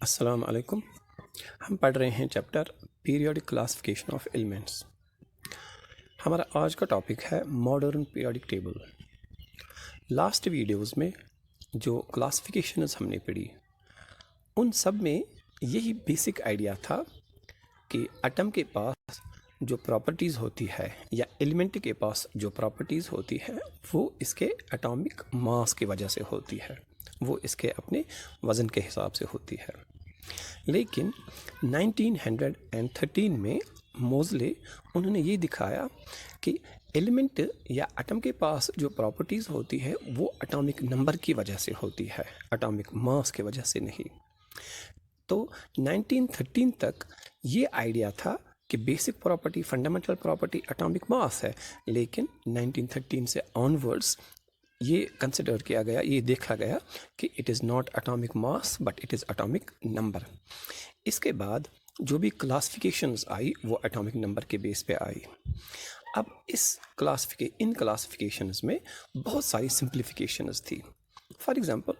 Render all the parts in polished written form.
अस्सलाम वालेकुम। हम पढ़ रहे हैं chapter periodic classification of elements. हमारा आज का टॉपिक है modern periodic table. Last videos में जो क्लासिफिकेशंस हमने पढ़ी उन सब में यही बेसिक आइडिया था कि एटम के पास जो प्रॉपर्टीज़ होती है या एलिमेंट के पास जो प्रॉपर्टीज़ होती है वो इसके एटॉमिक मास की वजह से होती है, वो इसके अपने वज़न के हिसाब से होती है। लेकिन 1913 में मोज़ले उन्होंने ये दिखाया कि एलिमेंट या एटम के पास जो प्रॉपर्टीज़ होती है वो एटॉमिक नंबर की वजह से होती है, एटॉमिक मास की वजह से नहीं। तो 1913 तक ये आइडिया था कि basic property, fundamental property atomic mass है, लेकिन 1913 से ऑनवर्ड्स ये कंसिडर किया गया, ये देखा गया कि it is not atomic mass but it is atomic number. इसके बाद जो भी क्लासिफिकेशंस आई वो एटॉमिक नंबर के बेस पे आई। अब इन क्लासिफिकेशंस में बहुत सारी सिंप्लीफिकेशंस थी। फॉर एग्जांपल,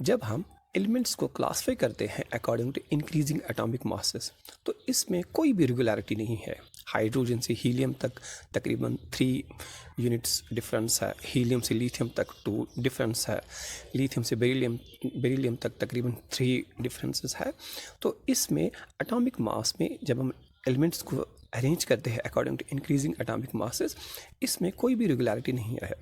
जब हम एलिमेंट्स को क्लासीफाई करते हैं according to increasing atomic masses, तो इसमें कोई भी रेगुलरिटी नहीं है। हाइड्रोजन से हीलियम तक तकरीबन 3 यूनिट्स डिफरेंस है, हीलियम से लिथियम तक 2 डिफरेंस है, लिथियम से बेरिलियम तक तकरीबन 3 डिफरेंसेस है। तो इसमें एटॉमिक मास में जब हम एलिमेंट्स को अरेंज करते हैं according to increasing atomic masses, इसमें कोई भी रेगुलरिटी नहीं है।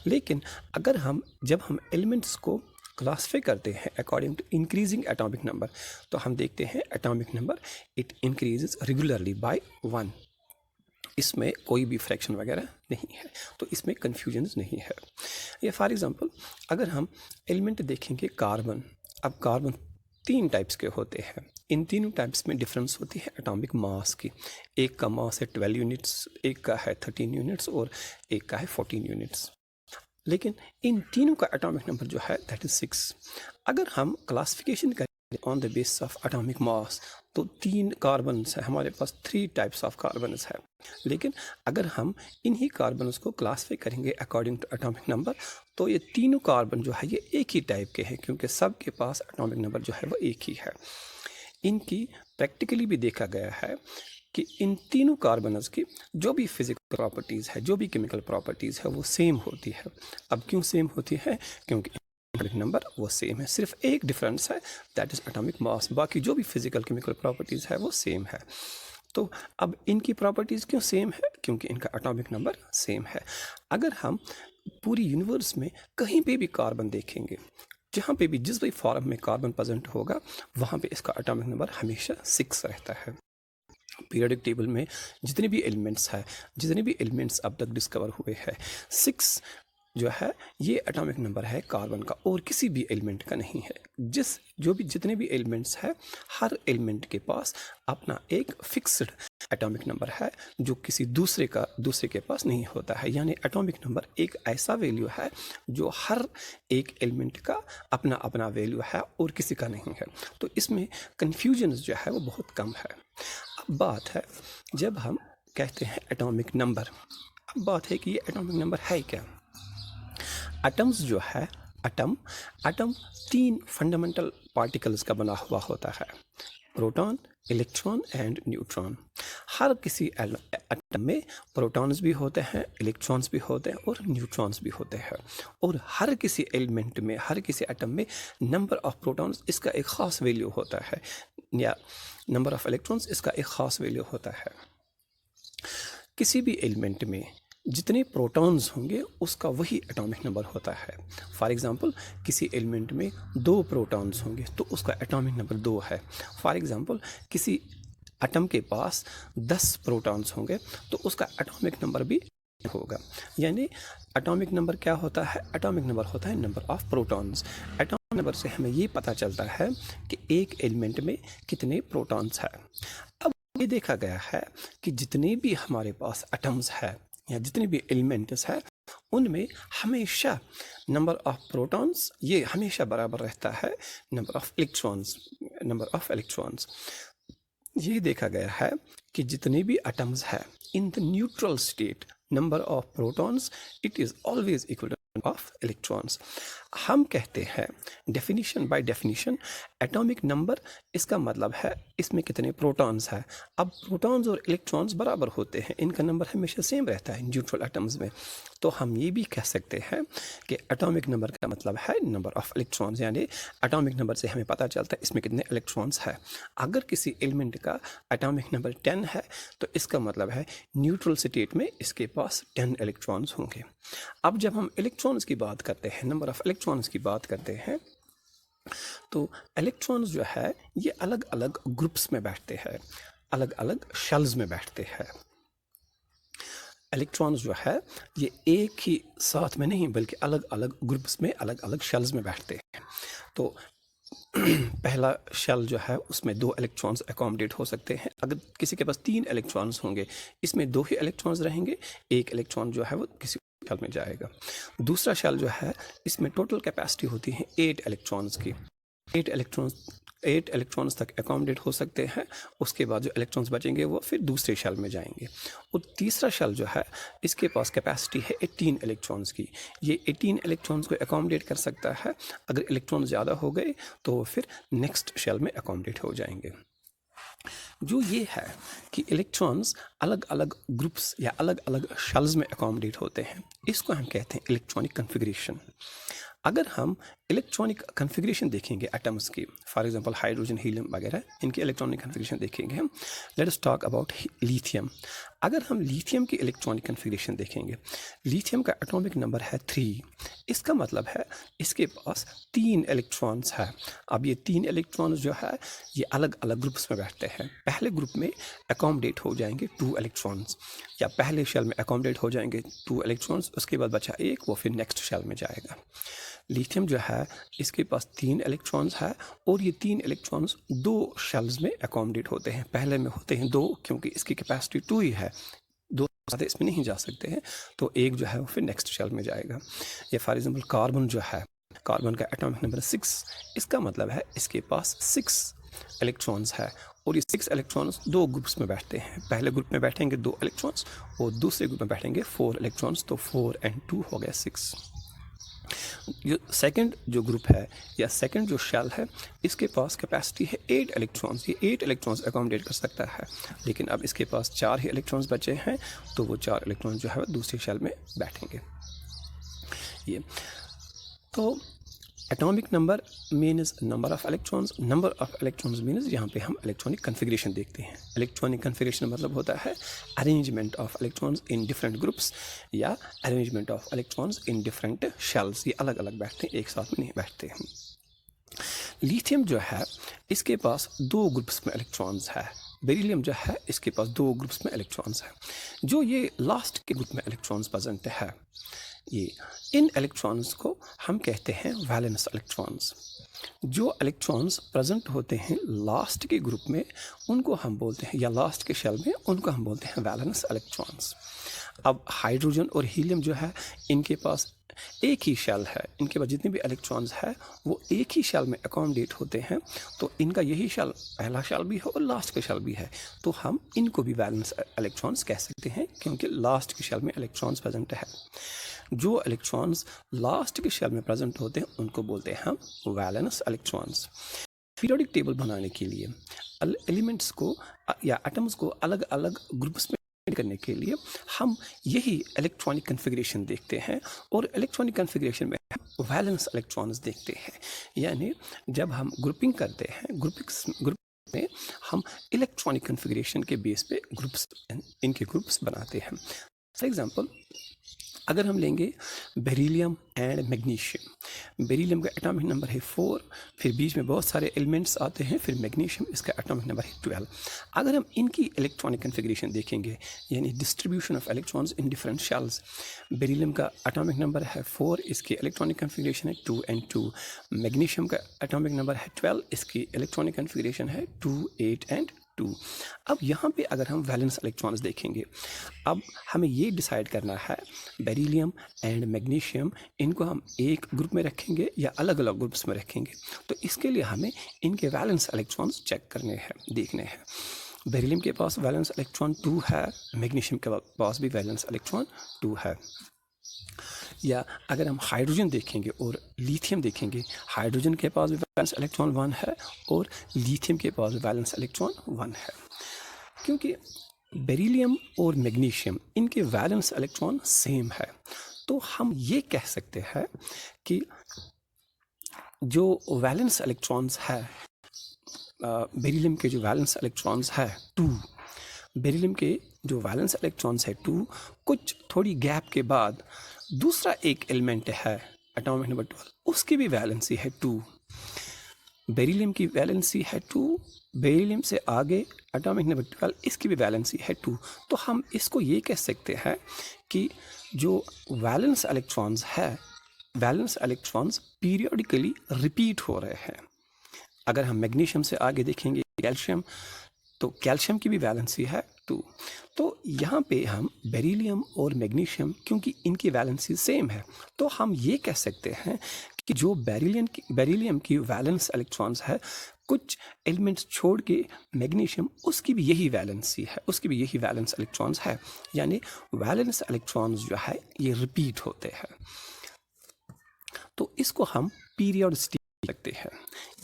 लेकिन अगर जब हम एलिमेंट्स को क्लासीफाई करते हैं according to increasing atomic number, तो हम देखते हैं atomic number it increases regularly by 1। इसमें कोई भी फ्रैक्शन वगैरह नहीं है, तो इसमें कन्फ्यूजन नहीं है। या फॉर एग्जांपल, अगर हम एलिमेंट देखेंगे कार्बन, अब कार्बन 3 टाइप्स के होते हैं। इन तीनों टाइप्स में डिफरेंस होती है एटॉमिक मास की। एक का मास है 12 यूनिट्स, एक का है 13 यूनिट्स और एक का है 14 यूनिट्स। लेकिन इन तीनों का एटॉमिक नंबर जो है दैट इज़ 6। अगर हम क्लासिफिकेशन करें on the basis of atomic mass, तो 3 कार्बन्स है हमारे पास, 3 टाइप्स ऑफ कार्बन्स है। लेकिन अगर हम इन्हीं कार्बन्स को क्लासीफाई करेंगे अकॉर्डिंग टू एटॉमिक नंबर, तो ये तीनों कार्बन जो है ये एक ही टाइप के हैं, क्योंकि सब के पास एटॉमिक नंबर जो है वो एक ही है। इनकी प्रैक्टिकली भी देखा गया है कि इन तीनों कार्बन्स की जो भी फिजिकल प्रॉपर्टीज़ है, जो भी केमिकल प्रॉपर्टीज़ है, वो सेम होती है। अब क्यों सेम होती है? क्योंकि एटॉमिक नंबर वो सेम है, सिर्फ एक डिफरेंस है, दैट इज़ एटॉमिक मास। बाकी जो भी फिजिकल केमिकल प्रॉपर्टीज़ है वो सेम है। तो अब इनकी प्रॉपर्टीज़ क्यों सेम है? क्योंकि इनका एटॉमिक नंबर सेम है। अगर हम पूरी यूनिवर्स में कहीं पे भी कार्बन देखेंगे, जहाँ पे भी जिस भी फॉर्म में कार्बन प्रेजेंट होगा, वहाँ पे इसका एटॉमिक नंबर हमेशा 6 रहता है। पीरियोडिक टेबल में जितने भी एलिमेंट्स अब तक डिस्कवर हुए हैं, 6 जो है ये एटॉमिक नंबर है कार्बन का, और किसी भी एलिमेंट का नहीं है। जितने भी एलिमेंट्स हैं, हर एलिमेंट के पास अपना एक फिक्स्ड एटॉमिक नंबर है जो किसी दूसरे के पास नहीं होता है। यानी एटॉमिक नंबर एक ऐसा वैल्यू है जो हर एक एलिमेंट का अपना अपना वैल्यू है और किसी का नहीं है। तो इसमें कन्फ्यूजन जो है वो बहुत कम है। अब बात है, जब हम कहते हैं एटॉमिक नंबर, अब बात है कि ये एटॉमिक नंबर है क्या। एटम्स जो है, एटम 3 फंडामेंटल पार्टिकल्स का बना हुआ होता है, प्रोटॉन, इलेक्ट्रॉन एंड न्यूट्रॉन। हर किसी एटम में प्रोटॉन्स भी होते हैं, इलेक्ट्रॉन्स भी होते हैं और न्यूट्रॉन्स भी होते हैं। और हर किसी एलिमेंट में, हर किसी एटम में नंबर ऑफ प्रोटॉन्स इसका एक ख़ास वैल्यू होता है, या नंबर ऑफ इलेक्ट्रॉन्स इसका एक ख़ास वैल्यू होता है। किसी भी एलिमेंट में जितने प्रोटॉन्स होंगे उसका वही एटॉमिक नंबर होता है। फॉर एग्जांपल, किसी एलिमेंट में 2 प्रोटॉन्स होंगे तो उसका एटॉमिक नंबर 2 है। फॉर एग्जांपल, किसी एटम के पास 10 प्रोटॉन्स होंगे तो उसका एटॉमिक नंबर भी होगा। यानी एटॉमिक नंबर क्या होता है? एटॉमिक नंबर होता है number of protons. Atomic number से हमें ये पता चलता है कि एक एलिमेंट में कितने प्रोटॉन्स है। अब ये देखा गया है कि जितने भी हमारे पास एटम्स है या जितने भी एलिमेंट्स है, उनमें हमेशा नंबर ऑफ प्रोटॉन्स ये हमेशा बराबर रहता है नंबर ऑफ इलेक्ट्रॉन्स। ये देखा गया है कि जितने भी एटम्स है in the neutral state, number of protons it is always equal two of electrons. हम कहते हैं बाय डेफिनेशन एटॉमिक नंबर इसका मतलब है इसमें कितने प्रोटॉन्स हैं। अब प्रोटॉन्स और इलेक्ट्रॉन्स बराबर होते हैं, इनका नंबर हमेशा सेम रहता है न्यूट्रल एटम्स में। तो हम ये भी कह सकते हैं कि एटॉमिक नंबर का मतलब है नंबर ऑफ इलेक्ट्रॉन्स, यानी एटॉमिक नंबर से हमें पता चलता है इसमें कितने इलेक्ट्रॉन्स हैं। अगर किसी एलिमेंट का एटॉमिक नंबर 10 है तो इसका मतलब है न्यूट्रल स्टेट में इसके पास 10 इलेक्ट्रॉन्स होंगे। अब जब हम इलेक्ट्रॉन्स की बात करते हैं, नंबर ऑफ इलेक्ट्रॉन्स की बात करते हैं, तो इलेक्ट्रॉन्स जो है ये अलग अलग ग्रुप्स में बैठते हैं, अलग अलग शेल्स में बैठते हैं। इलेक्ट्रॉन्स जो है ये एक ही साथ में नहीं बल्कि अलग अलग ग्रुप्स में, अलग अलग शेल्स में बैठते हैं। तो पहला शेल जो है उसमें 2 इलेक्ट्रॉन्स अकोमोडेट हो सकते हैं। अगर किसी के पास 3 इलेक्ट्रॉन्स होंगे, इसमें 2 ही इलेक्ट्रॉन्स रहेंगे, एक इलेक्ट्रॉन जो है वो किसी शेल में जाएगा। दूसरा शेल जो है इसमें टोटल कैपेसिटी होती है 8 इलेक्ट्रॉन्स की। 8 इलेक्ट्रॉन्स तक अकोमोडेट हो सकते हैं। उसके बाद जो इलेक्ट्रॉन्स बचेंगे वो फिर दूसरे शेल में जाएंगे। और तीसरा शेल जो है इसके पास कैपेसिटी है 18 इलेक्ट्रॉन्स की। ये 18 इलेक्ट्रॉन्स को अकोमोडेट कर सकता है। अगर इलेक्ट्रॉन ज़्यादा हो गए तो फिर नेक्स्ट शेल में अकोमोडेट हो जाएंगे। जो ये है कि इलेक्ट्रॉन्स अलग अलग ग्रुप्स या अलग अलग शेल्स में अकोमोडेट होते हैं, इसको हम कहते हैं इलेक्ट्रॉनिक कन्फिग्रेशन। अगर हम इलेक्ट्रॉनिक कन्फिग्रेशन देखेंगे एटम्स की, फॉर एग्जांपल हाइड्रोजन, हीलियम वगैरह, इनकी इलेक्ट्रॉनिक कन्फिग्रेशन देखेंगे हम। Let us talk about lithium. अगर हम लिथियम की इलेक्ट्रॉनिक कन्फिग्रेशन देखेंगे, लिथियम का एटॉमिक नंबर है 3। इसका मतलब है इसके पास 3 इलेक्ट्रॉन्स है। अब ये 3 इलेक्ट्रॉन्स जो है ये अलग अलग ग्रुप्स में बैठते हैं। पहले ग्रुप में अकोमोडेट हो जाएंगे 2 इलेक्ट्रॉन्स, या पहले शेल में अकोमोडेट हो जाएंगे 2 इलेक्ट्रॉन्स, उसके बाद बचा एक, वो फिर नेक्स्ट शेल में जाएगा। लिथियम जो है इसके पास 3 इलेक्ट्रॉन्स है और ये 3 इलेक्ट्रॉन्स 2 शेल्स में अकोमोडेट होते हैं। पहले में होते हैं 2 क्योंकि इसकी कैपेसिटी 2 ही है, 2 ज़्यादा इसमें नहीं जा सकते हैं, तो एक जो है वो फिर नेक्स्ट शेल में जाएगा। ये फॉर एग्जांपल कार्बन जो है, कार्बन का एटॉमिक नंबर 6। इसका मतलब है इसके पास 6 इलेक्ट्रॉन्स है और ये 6 इलेक्ट्रॉन्स 2 ग्रुप्स में बैठते हैं। पहले ग्रुप में बैठेंगे 2 इलेक्ट्रॉन्स और दूसरे ग्रुप में बैठेंगे 4 इलेक्ट्रॉन्स, तो 4 and 2 हो गया 6। जो सेकंड जो ग्रुप है या सेकंड जो शेल है इसके पास कैपेसिटी है 8 इलेक्ट्रॉन्स। ये 8 इलेक्ट्रॉन्स अकोमोडेट कर सकता है, लेकिन अब इसके पास 4 ही इलेक्ट्रॉन्स बचे हैं, तो वो 4 इलेक्ट्रॉन्स जो है दूसरे शेल में बैठेंगे। ये तो atomic number means number of electrons, number of electrons means यहाँ पे हम इलेक्ट्रॉनिक कन्फिग्रेशन देखते हैं। इलेक्ट्रॉनिक कन्फिग्रेशन मतलब होता है arrangement of electrons in different groups या arrangement of electrons in different shells. ये अलग अलग बैठते हैं, एक साथ में नहीं बैठते हैं। लिथियम जो है इसके पास 2 ग्रुप्स में इलेक्ट्रॉन्स है। बेरिलियम जो है इसके पास 2 ग्रुप्स में इलेक्ट्रॉन्स है। जो ये लास्ट के ग्रुप में इलेक्ट्रॉन्स प्रेजेंट है, ये इन इलेक्ट्रॉन्स को हम कहते हैं वैलेंस इलेक्ट्रॉन्स। जो इलेक्ट्रॉन्स प्रेजेंट होते हैं लास्ट के ग्रुप में उनको हम बोलते हैं, या लास्ट के शेल में, उनको हम बोलते हैं वैलेंस इलेक्ट्रॉन्स। अब हाइड्रोजन और हीलियम जो है इनके पास एक ही शेल है, इनके पास जितने भी इलेक्ट्रॉन्स है वो एक ही शेल में अकोमोडेट होते हैं, तो इनका यही शेल पहला शेल भी है और लास्ट का शेल भी है, तो हम इनको भी वैलेंस इलेक्ट्रॉन्स कह सकते हैं क्योंकि लास्ट के शेल में इलेक्ट्रॉन्स प्रेजेंट है। जो इलेक्ट्रॉन्स लास्ट के शेल में प्रेजेंट होते हैं उनको बोलते हैं हम वैलेंस इलेक्ट्रॉन्स। पीरियोडिक टेबल बनाने के लिए एलिमेंट्स को या एटम्स को अलग अलग ग्रुप्स में करने के लिए हम यही इलेक्ट्रॉनिक कन्फिग्रेशन देखते हैं, और इलेक्ट्रॉनिक कन्फिग्रेशन में हम वैलेंस इलेक्ट्रॉन्स देखते हैं। यानी जब हम ग्रुपिंग करते हैं, ग्रुप में हम इलेक्ट्रॉनिक कन्फिग्रेशन के बेस पे ग्रुप्स, इनके ग्रुप्स बनाते हैं। फॉर एग्जांपल अगर हम लेंगे बेरिलियम एंड मैग्नीशियम, बेरिलियम का एटॉमिक नंबर है 4, फिर बीच में बहुत सारे एलिमेंट्स आते हैं, फिर मैग्नीशियम इसका एटॉमिक नंबर है 12। अगर हम इनकी इलेक्ट्रॉनिक कन्फिग्रेशन देखेंगे, यानी distribution of electrons in different shells, beryllium का एटॉमिक नंबर है 4, इसकी इलेक्ट्रॉनिक कन्फिग्रेशन है 2 and 2। मैग्नीशियम का एटॉमिक नंबर है 12, इसकी इलेक्ट्रॉनिक कन्फिग्रेशन है 2, 8 and 2। अब यहाँ पे अगर हम वैलेंस इलेक्ट्रॉन्स देखेंगे, अब हमें ये डिसाइड करना है बेरिलियम एंड मैग्नीशियम इनको हम एक ग्रुप में रखेंगे या अलग अलग ग्रुप्स में रखेंगे, तो इसके लिए हमें इनके वैलेंस इलेक्ट्रॉन्स चेक करने हैं, देखने हैं। बेरिलियम के पास वैलेंस इलेक्ट्रॉन 2 है, मैग्नीशियम के पास भी वैलेंस इलेक्ट्रॉन 2 है। या अगर हम हाइड्रोजन देखेंगे और लिथियम देखेंगे, हाइड्रोजन के पास भी वैलेंस इलेक्ट्रॉन 1 है और लिथियम के पास भी वैलेंस इलेक्ट्रॉन 1 है। क्योंकि बेरिलियम और मैग्नीशियम इनके वैलेंस इलेक्ट्रॉन सेम है, तो हम ये कह सकते हैं कि जो वैलेंस इलेक्ट्रॉन्स है, बेरिलियम के जो वैलेंस इलेक्ट्रॉन्स है 2, बेरिलियम के जो वैलेंस इलेक्ट्रॉन्स है 2, कुछ थोड़ी गैप के बाद दूसरा एक एलिमेंट है एटॉमिक नंबर 12, उसकी भी वैलेंसी है 2। बेरिलियम की वैलेंसी है 2, बेरिलियम से आगे एटॉमिक नंबर 12, इसकी भी वैलेंसी है 2। तो हम इसको ये कह सकते हैं कि जो वैलेंस इलेक्ट्रॉन्स है, वैलेंस इलेक्ट्रॉन्स पीरियोडिकली रिपीट हो रहे हैं। अगर हम मैग्नीशियम से आगे देखेंगे कैल्शियम, तो कैल्शियम की भी वैलेंसी है 2। तो यहाँ पे हम बेरिलियम और मैग्नीशियम, क्योंकि इनकी वैलेंसी सेम है, तो हम ये कह सकते हैं कि जो बेरिलियम की वैलेंस इलेक्ट्रॉन्स है, कुछ एलिमेंट्स छोड़ के मैग्नीशियम, उसकी भी यही वैलेंसी है, उसकी भी यही वैलेंस इलेक्ट्रॉन्स है। यानी वैलेंस इलेक्ट्रॉन्स जो है ये रिपीट होते हैं, तो इसको हम पीरियोडिसिटी लगते हैं।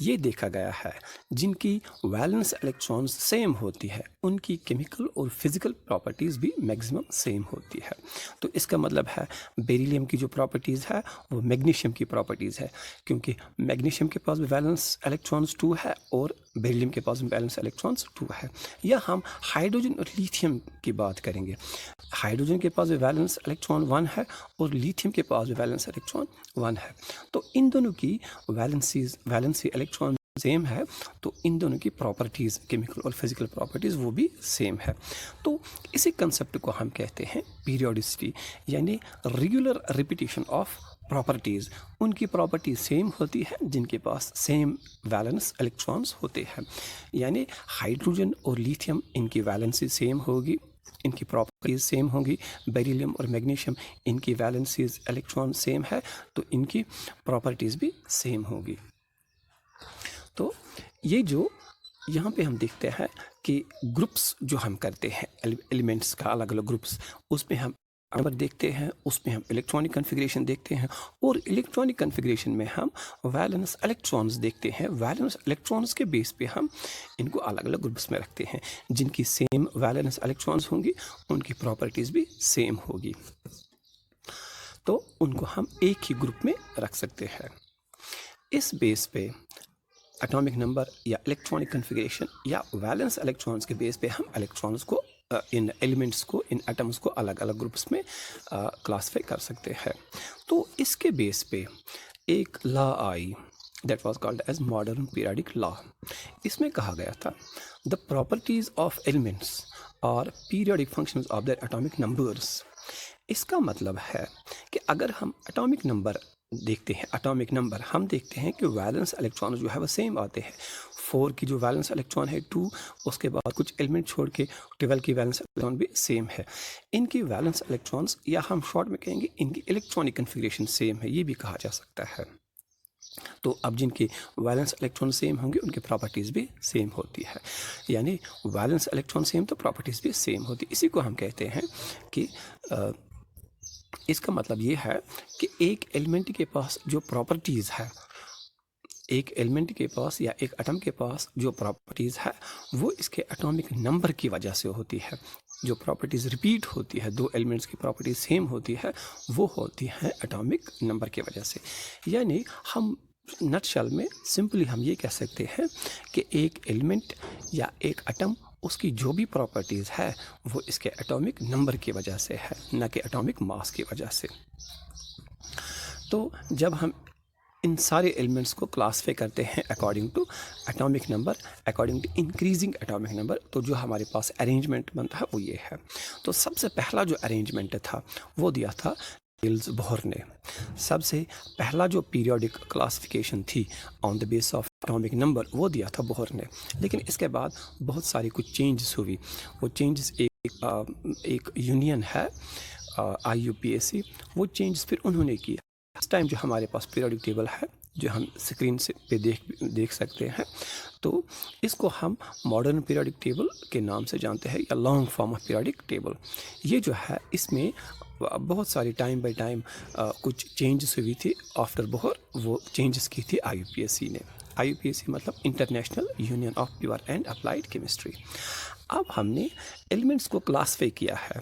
ये देखा गया है जिनकी वैलेंस इलेक्ट्रॉन्स सेम होती है, उनकी केमिकल और फिजिकल प्रॉपर्टीज़ भी मैक्सिमम सेम होती है। तो इसका मतलब है बेरिलियम की जो प्रॉपर्टीज़ है वो मैग्नीशियम की प्रॉपर्टीज़ है, क्योंकि मैग्नीशियम के पास भी वैलेंस इलेक्ट्रॉन्स 2 है और बेरिलियम के पास भी वैलेंस इलेक्ट्रॉन्स 2 है। या हम हाइड्रोजन और लिथियम की बात करेंगे, हाइड्रोजन के पास भी वैलेंस इलेक्ट्रॉन 1 है और लिथियम के पास भी वैलेंस इलेक्ट्रॉन 1 है। तो इन दोनों की वैलेंसी इलेक्ट्रॉन सेम है, तो इन दोनों की प्रॉपर्टीज़, केमिकल और फिजिकल प्रॉपर्टीज़, वो भी सेम है। तो इसी कंसेप्ट को हम कहते हैं पीरियोडिसिटी, यानी रेगुलर रिपीटिशन ऑफ प्रॉपर्टीज़। उनकी प्रॉपर्टी सेम होती है जिनके पास सेम वैलेंस इलेक्ट्रॉन्स होते हैं। यानी हाइड्रोजन और लिथियम, इनकी वैलेंसी सेम होगी, इनकी प्रॉपर्टीज़ सेम होंगी। बेरिलियम और मैग्नीशियम, इनकी वैलेंसीज इलेक्ट्रॉन सेम है, तो इनकी प्रॉपर्टीज़ भी सेम होगी। तो ये जो यहाँ पे हम देखते हैं कि ग्रुप्स जो हम करते हैं, एलिमेंट्स का अलग अलग ग्रुप्स, उसमें हम नंबर देखते हैं, उसमें हम इलेक्ट्रॉनिक कन्फिग्रेशन देखते हैं, और इलेक्ट्रॉनिक कन्फिग्रेशन में हम वैलेंस इलेक्ट्रॉन्स देखते हैं। वैलेंस इलेक्ट्रॉन्स के बेस पे हम इनको अलग अलग ग्रुप्स में रखते हैं। जिनकी सेम वैलेंस इलेक्ट्रॉन्स होंगी, उनकी प्रॉपर्टीज़ भी सेम होगी, तो उनको हम एक ही ग्रुप में रख सकते हैं। इस बेस पे एटॉमिक नंबर या इलेक्ट्रॉनिक कन्फिग्रेशन या वैलेंस इलेक्ट्रॉन्स के बेस पे हम इलेक्ट्रॉन्स को, इन एलिमेंट्स को, इन एटम्स को अलग अलग ग्रुप्स में क्लासीफाई कर सकते हैं। तो इसके बेस पे एक लॉ आई, that was called as modern periodic law. इसमें कहा गया था द प्रॉपर्टीज़ ऑफ एलिमेंट्स और periodic functions of their atomic numbers. इसका मतलब है कि अगर हम एटॉमिक नंबर देखते हैं, एटॉमिक नंबर हम देखते हैं कि वैलेंस इलेक्ट्रॉन जो है वो सेम आते हैं। 4 की जो वैलेंस इलेक्ट्रॉन है 2, उसके बाद कुछ एलिमेंट छोड़ के 12 की वैलेंस इलेक्ट्रॉन भी सेम है। इनकी वैलेंस इलेक्ट्रॉन्स, या हम शॉर्ट में कहेंगे इनकी इलेक्ट्रॉनिक कन्फिग्रेशन सेम है, ये भी कहा जा सकता है। तो अब जिनके वैलेंस इलेक्ट्रॉन सेम होंगे, उनकी प्रॉपर्टीज़ भी सेम होती है। यानी वैलेंस इलेक्ट्रॉन सेम तो प्रॉपर्टीज़ भी सेम होती है। इसी को हम कहते हैं कि इसका मतलब ये है कि एक एलिमेंट के पास जो प्रॉपर्टीज़ है, एक एलिमेंट के पास या एक एटम के पास जो प्रॉपर्टीज़ है, वो इसके एटॉमिक नंबर की वजह से होती है। जो प्रॉपर्टीज़ रिपीट होती है, दो एलिमेंट्स की प्रॉपर्टीज सेम होती है, वो होती है एटॉमिक नंबर की वजह से। यानी हम नटशल में सिंपली हम ये कह सकते हैं कि एक एलिमेंट या एक एटम, उसकी जो भी प्रॉपर्टीज़ है वो इसके एटॉमिक नंबर की वजह से है, ना कि एटॉमिक मास की वजह से। तो जब हम इन सारे एलिमेंट्स को क्लासीफाई करते हैं according to atomic number, according to increasing atomic number, तो जो हमारे पास अरेंजमेंट बनता है वो ये है। तो सबसे पहला जो अरेंजमेंट था वो दिया था निल्स बोहर ने। सबसे पहला जो पीरियोडिक क्लासिफिकेशन थी on the base of atomic number, वो दिया था बोहर ने। लेकिन इसके बाद बहुत सारी कुछ चेंजेस हुई। वो चेंजेस एक यूनियन है IUPAC, वो चेंजेस फिर उन्होंने किया। इस टाइम जो हमारे पास पीरियोडिक टेबल है जो हम स्क्रीन से पे देख सकते हैं। तो इसको हम मॉडर्न पीरियोडिक टेबल के नाम से जानते हैं या long form of periodic table. ये जो है इसमें बहुत सारी टाइम बाय टाइम कुछ चेंजेस हुई थी आफ्टर बोहर, वो चेंजेस की थी IUPAC ने। IUPAC मतलब international union of pure and applied chemistry. अब हमने एलिमेंट्स को क्लासीफाई किया है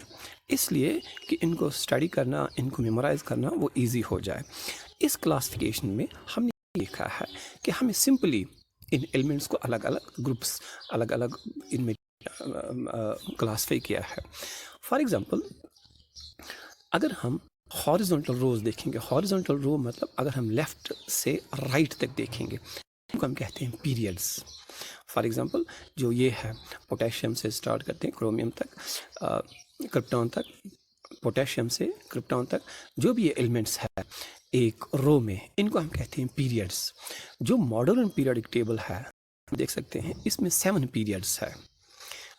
इसलिए कि इनको स्टडी करना, इनको मेमोराइज़ करना वो इजी हो जाए। इस क्लासिफिकेशन में हमने देखा है कि हमें सिंपली इन एलिमेंट्स को अलग अलग ग्रुप्स, अलग अलग इनमें क्लासीफाई किया है। फॉर एग्ज़ाम्पल अगर हम हॉरिजॉन्टल रोज देखेंगे, हॉरिजॉन्टल रो मतलब अगर हम लेफ़्ट से राइट तक देखेंगे इनको हम कहते हैं पीरियड्स। फॉर एग्ज़ाम्पल जो ये है पोटेशियम से स्टार्ट करते हैं क्रोमियम तक, क्रिप्टॉन तक, पोटेशियम से क्रिप्टॉन तक जो भी ये एलिमेंट्स है एक रो में, इनको हम कहते हैं पीरियड्स। जो मॉडर्न पीरियोडिक टेबल है देख सकते हैं इसमें 7 पीरियड्स है।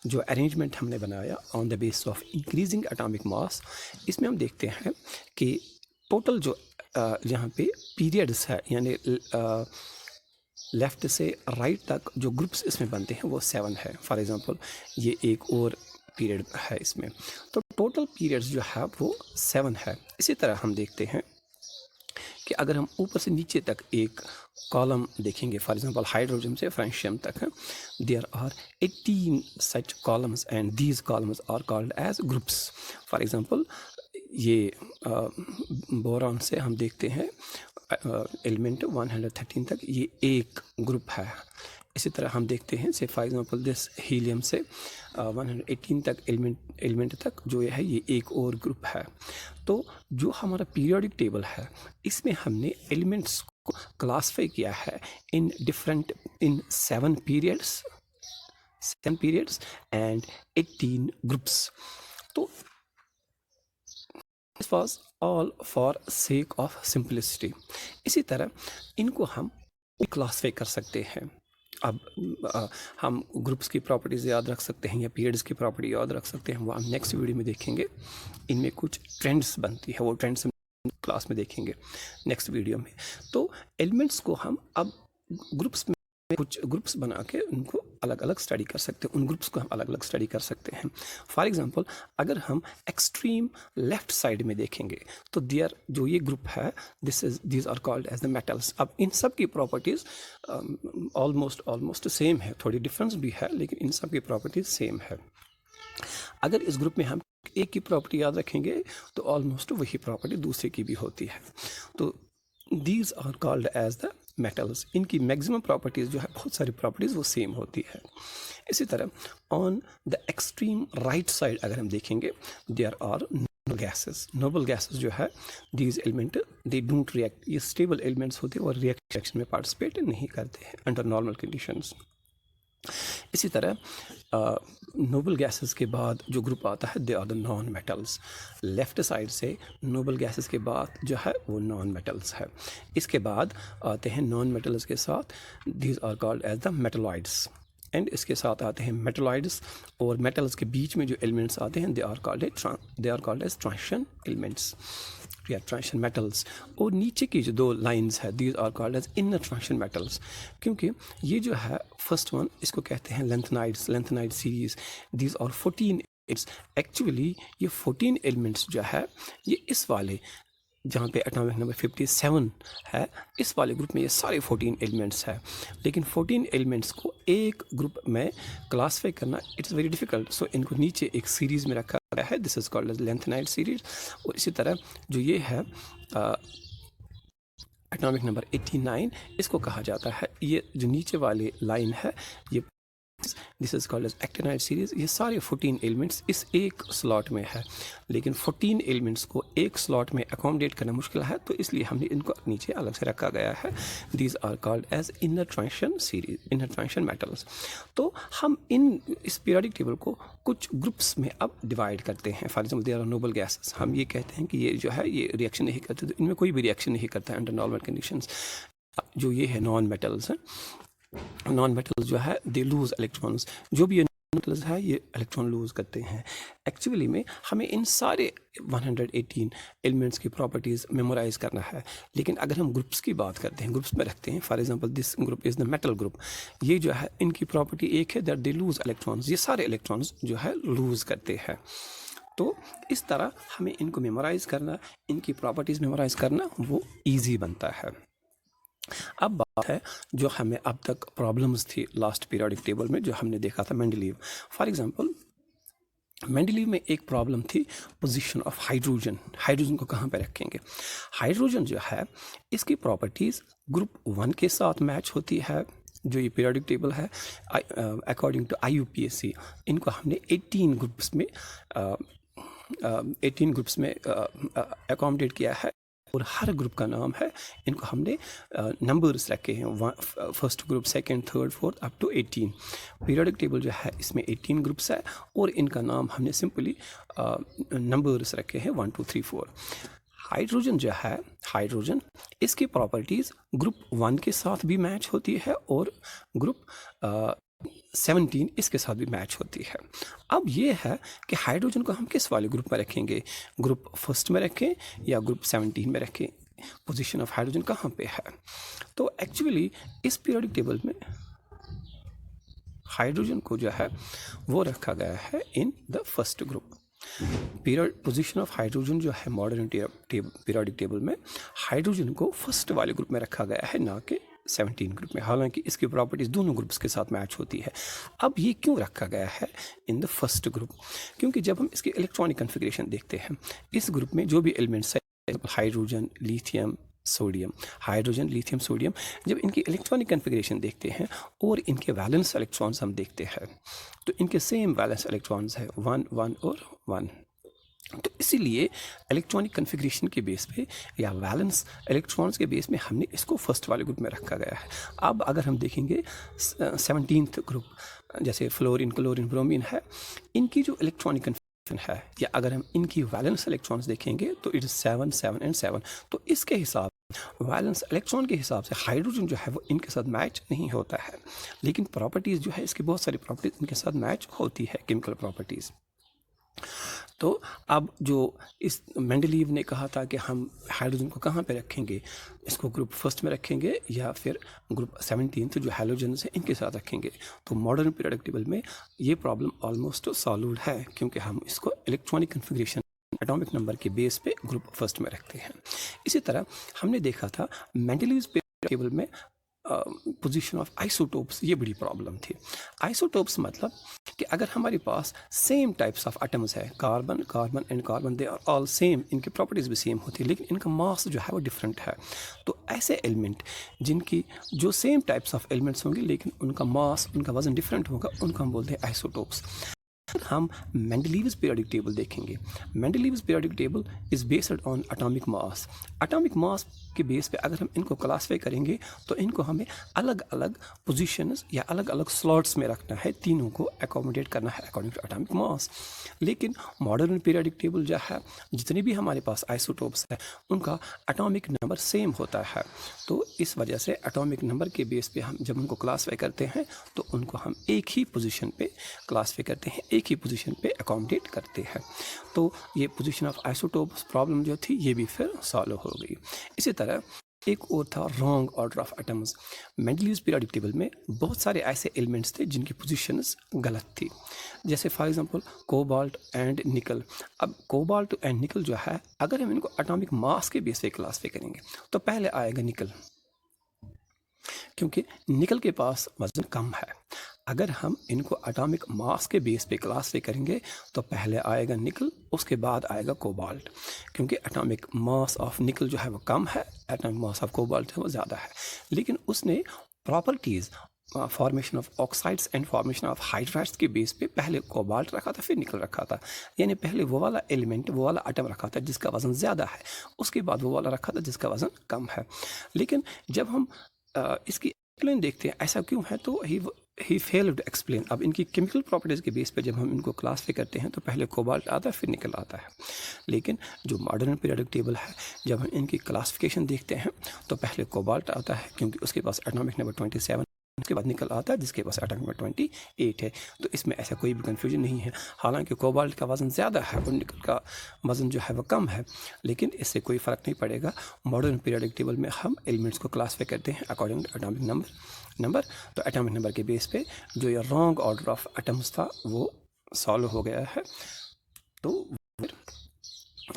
जो अरेंजमेंट हमने बनाया on the base of increasing atomic mass, इसमें हम देखते हैं कि टोटल जो यहाँ पे पीरियड्स है यानी लेफ़्ट से राइट तक जो ग्रुप्स इसमें बनते हैं वो 7 है। फॉर एग्ज़ाम्पल ये एक और पीरियड है इसमें, तो टोटल पीरियड्स जो है वो 7 है। इसी तरह हम देखते हैं कि अगर हम ऊपर से नीचे तक एक कॉलम देखेंगे, फॉर एग्जांपल हाइड्रोजन से फ्रेंशियम तक है, there are 18 such columns and these columns are called as groups. For example ये बोरॉन से हम देखते हैं एलिमेंट 113 तक ये एक ग्रुप है। इसी तरह हम देखते हैं से फॉर एग्जांपल दिस हीलियम से 118 तक एलिमेंट तक जो है ये एक और ग्रुप है। तो जो हमारा पीरियोडिक टेबल है इसमें हमने एलिमेंट्स को क्लासीफाई किया है इन 7 पीरियड्स एंड 18 ग्रुप्स। तो this was all for sake of simplicity. इसी तरह इनको हम क्लासीफाई कर सकते हैं। अब हम ग्रुप्स की प्रॉपर्टीज़ याद रख सकते हैं या पीरियड्स की प्रॉपर्टी याद रख सकते हैं, वो हम नेक्स्ट वीडियो में देखेंगे। इनमें कुछ ट्रेंड्स बनती है, वो ट्रेंड्स क्लास में देखेंगे नेक्स्ट वीडियो में। तो एलिमेंट्स को हम अब ग्रुप्स में कुछ ग्रुप्स बना के उनको अलग अलग स्टडी कर सकते हैं, उन ग्रुप्स को हम अलग अलग स्टडी कर सकते हैं। फॉर एग्जांपल अगर हम एक्सट्रीम लेफ्ट साइड में देखेंगे तो देयर जो ये ग्रुप है these are called as the metals. अब इन सब की प्रॉपर्टीज़ ऑलमोस्ट सेम है, थोड़ी डिफरेंस भी है लेकिन इन सब की प्रॉपर्टीज़ सेम है। अगर इस ग्रुप में हम एक की प्रॉपर्टी याद रखेंगे तो ऑलमोस्ट वही प्रॉपर्टी दूसरे की भी होती है। तो these are called as the metals. इनकी मैक्सिमम प्रॉपर्टीज़ जो है, बहुत सारी प्रॉपर्टीज़ वो सेम होती है। इसी तरह on the extreme right side अगर हम देखेंगे there are noble gases. Noble gases जो है these element they don't react, ये स्टेबल एलिमेंट्स होते हैं और रिएक्शन में पार्टिसिपेट नहीं करते हैं अंडर नॉर्मल कंडीशंस। इसी तरह नोबल गैसेस के बाद जो ग्रुप आता है they are the non metals. Left side से नोबल गैसेस के बाद जो है वो नॉन मेटल्स है। इसके बाद आते हैं नॉन मेटल्स के साथ these are called as the metalloids, and इसके साथ आते हैं मेटलॉइड्स, और मेटल्स के बीच में जो एलिमेंट्स आते हैं they are called as transition elements या ट्रांजिशन मेटल्स। और नीचे की जो 2 लाइंस है these are called as inner transition metals, क्योंकि ये जो है फर्स्ट वन इसको कहते हैं lanthanide series. These are 14 elements. Actually ये 14 एलिमेंट्स जो है ये इस वाले जहाँ पे एटॉमिक नंबर 57 है इस वाले ग्रुप में ये सारे 14 एलिमेंट्स है, लेकिन 14 एलिमेंट्स को एक ग्रुप में क्लासीफाई करना इट्स वेरी डिफ़िकल्ट। सो इनको नीचे एक सीरीज़ में रखा गया है, this is called as lanthanide series. और इसी तरह जो ये है एटॉमिक नंबर 89 इसको कहा जाता है, ये जो नीचे वाली लाइन है ये this is called as actinide series. ये सारे 14 एलिमेंट्स इस एक स्लॉट में है, लेकिन 14 एलिमेंट्स को एक स्लॉट में अकोमोडेट करना मुश्किल है, तो इसलिए हमने इनको नीचे अलग से रखा गया है। These are called as inner transition series, inner transition metals. तो हम इस पीरियोडिक टेबल को कुछ ग्रुप्स में अब डिवाइड करते हैं। For example there are noble gases, हम ये कहते हैं कि ये जो है ये रिएक्शन नहीं करते, तो इनमें कोई भी रिएक्शन नहीं करता है अंडर नॉर्मल कंडीशंस। जो ये है नॉन मेटल्स हैं, नॉन मेटल्स जो है दे लूज इलेक्ट्रॉन्स। जो भी न्यूक्लियस है ये इलेक्ट्रॉन लूज़ करते हैं। एक्चुअली में हमें इन सारे 118 एलिमेंट्स की प्रॉपर्टीज़ मेमोराइज़ करना है, लेकिन अगर हम ग्रुप्स की बात करते हैं, ग्रुप्स में रखते हैं, for example this group is the metal group, ये जो है इनकी प्रॉपर्टी एक है दैट दे लूज़ इलेक्ट्रॉन्स, ये सारे इलेक्ट्रॉन्स जो है लूज़ करते हैं। तो इस तरह हमें इनको मेमोराइज़ करना, इनकी प्रॉपर्टीज़ मेमोराइज़ करना वो ईजी बनता है। अब बात है जो हमें अब तक प्रॉब्लम्स थी लास्ट पीरियोडिक टेबल में, जो हमने देखा था मेंडलीव। फॉर एग्जांपल मेंडलीव में एक प्रॉब्लम थी पोजीशन ऑफ हाइड्रोजन, हाइड्रोजन को कहाँ पे रखेंगे। हाइड्रोजन जो है इसकी प्रॉपर्टीज़ ग्रुप 1 के साथ मैच होती है, जो ये पीरियोडिक टेबल है अकॉर्डिंग टू IUPAC। इनको हमने 18 ग्रुप्स में अकोमोडेट किया है और हर ग्रुप का नाम है, इनको हमने नंबर्स रखे हैं, first group, second, third, fourth up to 18। Periodic table जो है इसमें 18 ग्रुप्स है और इनका नाम हमने सिंपली नंबर्स रखे हैं 1 2 3 4। हाइड्रोजन जो है, हाइड्रोजन इसकी प्रॉपर्टीज़ ग्रुप 1 के साथ भी मैच होती है और ग्रुप 17 इसके साथ भी मैच होती है। अब ये है कि हाइड्रोजन को हम किस वाले ग्रुप में रखेंगे, ग्रुप फर्स्ट में रखें या ग्रुप 17 में रखें, पोजीशन ऑफ हाइड्रोजन कहाँ पे है। तो एक्चुअली इस पीरियोडिक टेबल में हाइड्रोजन को जो है वो रखा गया है in the first group. Position of hydrogen जो है मॉडर्न पीरियोडिक टेबल में हाइड्रोजन को फर्स्ट वाले ग्रुप में रखा गया है, ना कि 17 ग्रुप में, हालांकि इसकी प्रॉपर्टीज़ दोनों ग्रुप्स के साथ मैच होती है। अब ये क्यों रखा गया है इन द फर्स्ट ग्रुप, क्योंकि जब हम इसकी इलेक्ट्रॉनिक कन्फिग्रेशन देखते हैं, इस ग्रुप में जो भी एलिमेंट्स है hydrogen, lithium, sodium, hydrogen, lithium, sodium, जब इनकी इलेक्ट्रॉनिक कन्फिग्रेशन देखते हैं और इनके वैलेंस इलेक्ट्रॉन्स हम देखते हैं तो इनके सेम वैलेंस इलेक्ट्रॉन्स है 1 1 और 1। तो इसीलिए इलेक्ट्रॉनिक कन्फिग्रेशन के बेस पे या वैलेंस इलेक्ट्रॉन्स के बेस में हमने इसको फर्स्ट वाले ग्रुप में रखा गया है। अब अगर हम देखेंगे 17th ग्रुप, जैसे फ्लोरीन, क्लोरीन, ब्रोमीन है, इनकी जो इलेक्ट्रॉनिक कन्फिग्रेशन है, या अगर हम इनकी वैलेंस इलेक्ट्रॉन्स देखेंगे तो इट इज़ 7 7 एंड 7। तो इसके हिसाब वैलेंस इलेक्ट्रॉन के हिसाब से हाइड्रोजन जो है वो इनके साथ मैच नहीं होता है, लेकिन प्रॉपर्टीज़ जो है इसकी बहुत सारी प्रॉपर्टीज़ इनके साथ मैच होती है, केमिकल प्रॉपर्टीज़। तो अब जो इस मेंडलीव ने कहा था कि हम हाइड्रोजन को कहाँ पे रखेंगे, इसको ग्रुप फर्स्ट में रखेंगे या फिर ग्रुप 17 जो हैलोजन है इनके साथ रखेंगे, तो मॉडर्न पीरियोडिक टेबल में ये प्रॉब्लम ऑलमोस्ट सॉल्व्ड है, क्योंकि हम इसको इलेक्ट्रॉनिक कन्फिग्रेशन एटॉमिक नंबर के बेस पे ग्रुप फर्स्ट में रखते हैं। इसी तरह हमने देखा था मेंडलीव्स पीरियोडिक टेबल में पोजीशन ऑफ आइसोटोप्स, ये बड़ी प्रॉब्लम थी। आइसोटोप्स मतलब कि अगर हमारे पास सेम टाइप्स ऑफ एटम्स है, carbon, carbon and carbon, they are all same, इनकी प्रॉपर्टीज़ भी सेम होती है, लेकिन इनका मास जो है वो डिफरेंट है। तो ऐसे एलिमेंट जिनकी जो सेम टाइप्स ऑफ एलिमेंट्स होंगे लेकिन उनका मास, उनका वजन डिफरेंट होगा, उनको हम बोलते हैं आइसोटोप्स। हम मेंडलीव्स पीरियोडिक टेबल देखेंगे। Mendeleev's periodic table is based on atomic mass. Atomic mass के बेस पे अगर हम इनको क्लासीफाई करेंगे तो इनको हमें अलग अलग पोजीशंस या अलग अलग स्लॉट्स में रखना है, तीनों को एकोमोडेट करना है अकॉर्डिंग टू एटॉमिक मास। लेकिन मॉडर्न पीरियोडिक टेबल जो है, जितने भी हमारे पास आइसोटोप्स है उनका एटॉमिक नंबर सेम होता है, तो इस वजह से एटॉमिक नंबर के बेस पे हम जब उनको क्लासीफाई करते हैं तो उनको हम एक ही पोजीशन पे क्लासीफाई करते हैं, एक ही पोजीशन पे अकोमोडेट करते हैं। तो ये पोजीशन ऑफ आइसोटोप्स प्रॉब्लम जो थी ये भी फिर सॉल्व हो गई। इसी तरह एक और था wrong order of atoms. Mendeleev's periodic table में बहुत सारे ऐसे एलिमेंट्स थे जिनकी पोजीशंस गलत थी, जैसे फॉर एग्जांपल कोबाल्ट एंड निकल। अब कोबाल्ट एंड निकल जो है, अगर हम इनको एटॉमिक मास के बेस पे क्लासीफाई करेंगे तो पहले आएगा निकल, क्योंकि निकल के पास वजन कम है। अगर हम इनको एटॉमिक मास के बेस पे क्लासीफाई करेंगे तो पहले आएगा निकल, उसके बाद आएगा कोबाल्ट, क्योंकि एटॉमिक मास ऑफ निकल जो है वो कम है, एटॉमिक मास ऑफ कोबाल्ट है वो ज़्यादा है। लेकिन उसने properties formation of oxides and formation of hydrides के बेस पे पहले कोबाल्ट रखा था, फिर निकल रखा था। यानी पहले वो वाला एलिमेंट, वो वाला आइटम रखा था जिसका वज़न ज़्यादा है, उसके बाद वो वाला रखा था जिसका वज़न कम है। लेकिन जब हम इसकी एक्सप्लेन देखते हैं ऐसा क्यों है, तो ही फेल्ड टू एक्सप्लेन। अब इनकी केमिकल प्रॉपर्टीज़ के बेस पे जब हम इनको क्लासीफाई करते हैं तो पहले कोबाल्ट आता है फिर निकल आता है। लेकिन जो मॉडर्न पीरियोडिक टेबल है, जब हम इनकी क्लासिफिकेशन देखते हैं तो पहले कोबाल्ट आता है, क्योंकि उसके पास एटॉमिक नंबर 27 उसके बाद निकल आता है जिसके पास एटॉमिक नंबर 28 है। तो इसमें ऐसा कोई भी कन्फ्यूजन नहीं है। हालांकि कोबाल्ट का वज़न ज़्यादा है और निकल का वज़न जो है वो कम है, लेकिन इससे कोई फ़र्क नहीं पड़ेगा। मॉडर्न पीरियोडिक टेबल में हम एलिमेंट्स को क्लासीफाई करते हैं अकॉर्डिंग टू एटॉमिक नंबर। तो एटॉमिक नंबर के बेस पे जो ये रॉन्ग ऑर्डर ऑफ एटम्स था वो सॉल्व हो गया है। तो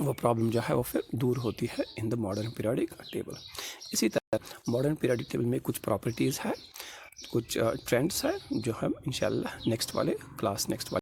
वो प्रॉब्लम जो है वो फिर दूर होती है in the modern periodic table. इसी तरह मॉडर्न पीरियोडिक टेबल में कुछ प्रॉपर्टीज़ है, कुछ ट्रेंड्स है जो हम इंशाल्लाह नेक्स्ट वाले